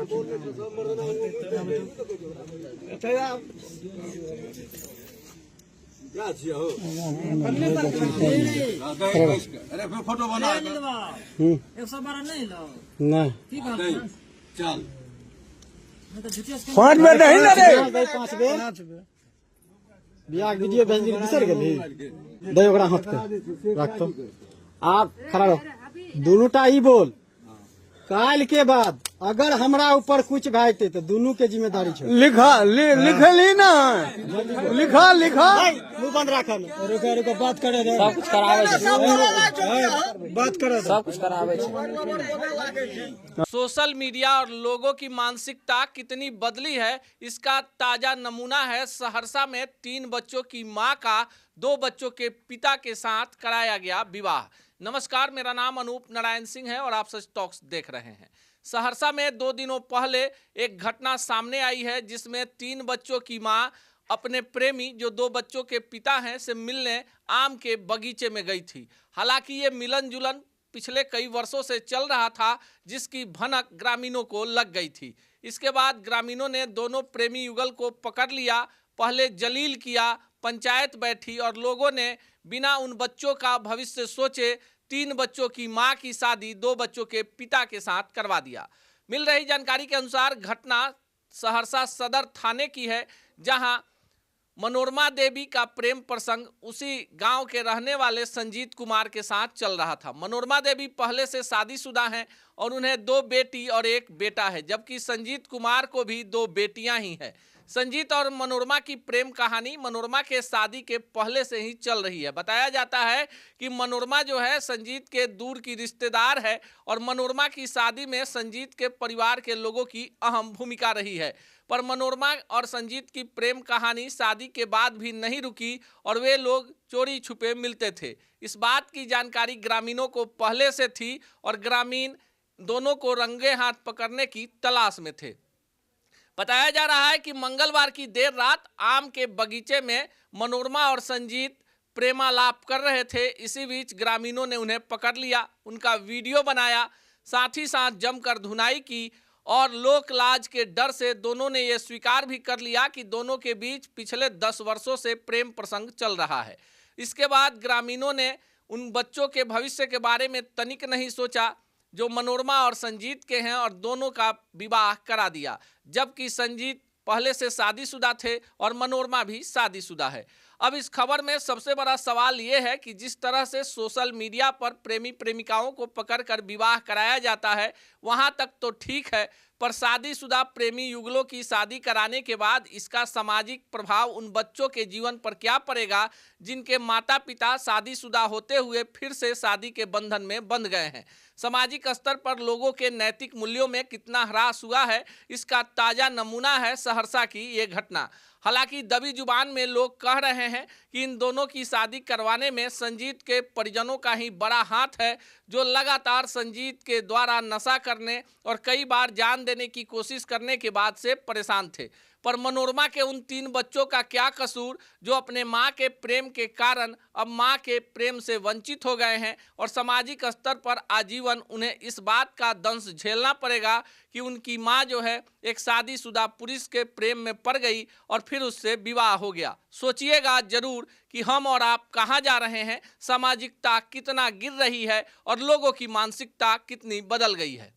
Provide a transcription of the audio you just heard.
अरे फिर फोटो बना 112 नहीं लो नहीं चल 5 में नहीं ना रे 5 बेर बियाह वीडियो भेज दिल बिसर गेली दे ओकरा हाथ पे रख तो आप खड़ा रहो दोनों टा ही बोल काल के बाद अगर हमरा ऊपर कुछ भागते तो दोनों के जिम्मेदारी छे लिखली ना लिखा मुंह बंद रखन रुको बात करे दे सब कुछ करावे छे बात करे सब कुछ करावे छे। सोशल मीडिया और लोगों की मानसिकता कितनी बदली है, इसका ताजा नमूना है सहरसा में 3 बच्चों की मां का 2 बच्चों के पिता के साथ कराया गया विवाह। नमस्कार, मेरा नाम अनूप नारायण सिंह है और आप सच टॉक्स देख रहे हैं। सहरसा में 2 दिनों पहले एक घटना सामने आई है जिसमें 3 बच्चों की मां अपने प्रेमी जो 2 बच्चों के पिता हैं से मिलने आम के बगीचे में गई थी। हालांकि ये मिलन जुलन पिछले कई वर्षों से चल रहा था जिसकी भनक ग्रामीणों को लग गई थी। इसके बाद ग्रामीणों ने दोनों प्रेमी युगल को पकड़ लिया, पहले जलील किया, पंचायत बैठी और लोगों ने बिना उन बच्चों का भविष्य सोचे 3 बच्चों की मां की शादी 2 बच्चों के पिता के साथ करवा दिया। मिल रही जानकारी के अनुसार घटना सहरसा सदर थाने की है, जहां मनोरमा देवी का प्रेम प्रसंग उसी गांव के रहने वाले संजीत कुमार के साथ चल रहा था। मनोरमा देवी पहले से शादीशुदा हैं और उन्हें 2 बेटी और 1 बेटा है, जबकि संजीत कुमार को भी 2 बेटियां ही हैं। संजीत और मनोरमा की प्रेम कहानी मनोरमा के शादी के पहले से ही चल रही है। बताया जाता है कि मनोरमा जो है संजीत के दूर की रिश्तेदार है और मनोरमा की शादी में संजीत के परिवार के लोगों की अहम भूमिका रही है। पर मनोरमा और संजीत की प्रेम कहानी शादी के बाद भी नहीं रुकी और वे लोग चोरी छुपे मिलते थे। इस बात की जानकारी ग्रामीणों को पहले से थी और ग्रामीण दोनों को रंगे हाथ पकड़ने की तलाश में थे। बताया जा रहा है कि मंगलवार की देर रात आम के बगीचे में मनोरमा और संजीत प्रेमालाप कर रहे थे। इसी बीच ग्रामीणों ने उन्हें पकड़ लिया, उनका वीडियो बनाया, साथ ही साथ जमकर धुनाई की और लोक लाज के डर से दोनों ने यह स्वीकार भी कर लिया कि दोनों के बीच पिछले 10 वर्षों से प्रेम प्रसंग चल रहा है। इसके बाद ग्रामीणों ने उन बच्चों के भविष्य के बारे में तनिक नहीं सोचा जो मनोरमा और संजीत के हैं और दोनों का विवाह करा दिया, जबकि संजीत पहले से शादीशुदा थे और मनोरमा भी शादीशुदा है। अब इस खबर में सबसे बड़ा सवाल ये है कि जिस तरह से सोशल मीडिया पर प्रेमी प्रेमिकाओं को पकड़कर विवाह कराया जाता है वहां तक तो ठीक है, पर शादीशुदा प्रेमी युगलों की शादी कराने के बाद इसका सामाजिक प्रभाव उन बच्चों के जीवन पर क्या पड़ेगा जिनके माता पिता शादीशुदा होते हुए फिर से शादी के बंधन में बंध गए हैं। सामाजिक स्तर पर लोगों के नैतिक मूल्यों में कितना ह्रास हुआ है, इसका ताज़ा नमूना है सहरसा की ये घटना। हालांकि दबी जुबान में लोग कह रहे हैं कि इन दोनों की शादी करवाने में संजीत के परिजनों का ही बड़ा हाथ है, जो लगातार संजीत के द्वारा नशा करने और कई बार जान देने की कोशिश करने के बाद से परेशान थे। पर मनोरमा के उन 3 बच्चों का क्या कसूर जो अपने मां के प्रेम के कारण अब मां के प्रेम से वंचित हो गए हैं और सामाजिक स्तर पर आजीवन उन्हें इस बात का दंश झेलना पड़ेगा कि उनकी मां जो है एक शादीशुदा पुरुष के प्रेम में पड़ गई और फिर उससे विवाह हो गया। सोचिएगा जरूर कि हम और आप कहां जा रहे हैं, सामाजिकता कितना गिर रही है और लोगों की मानसिकता कितनी बदल गई है।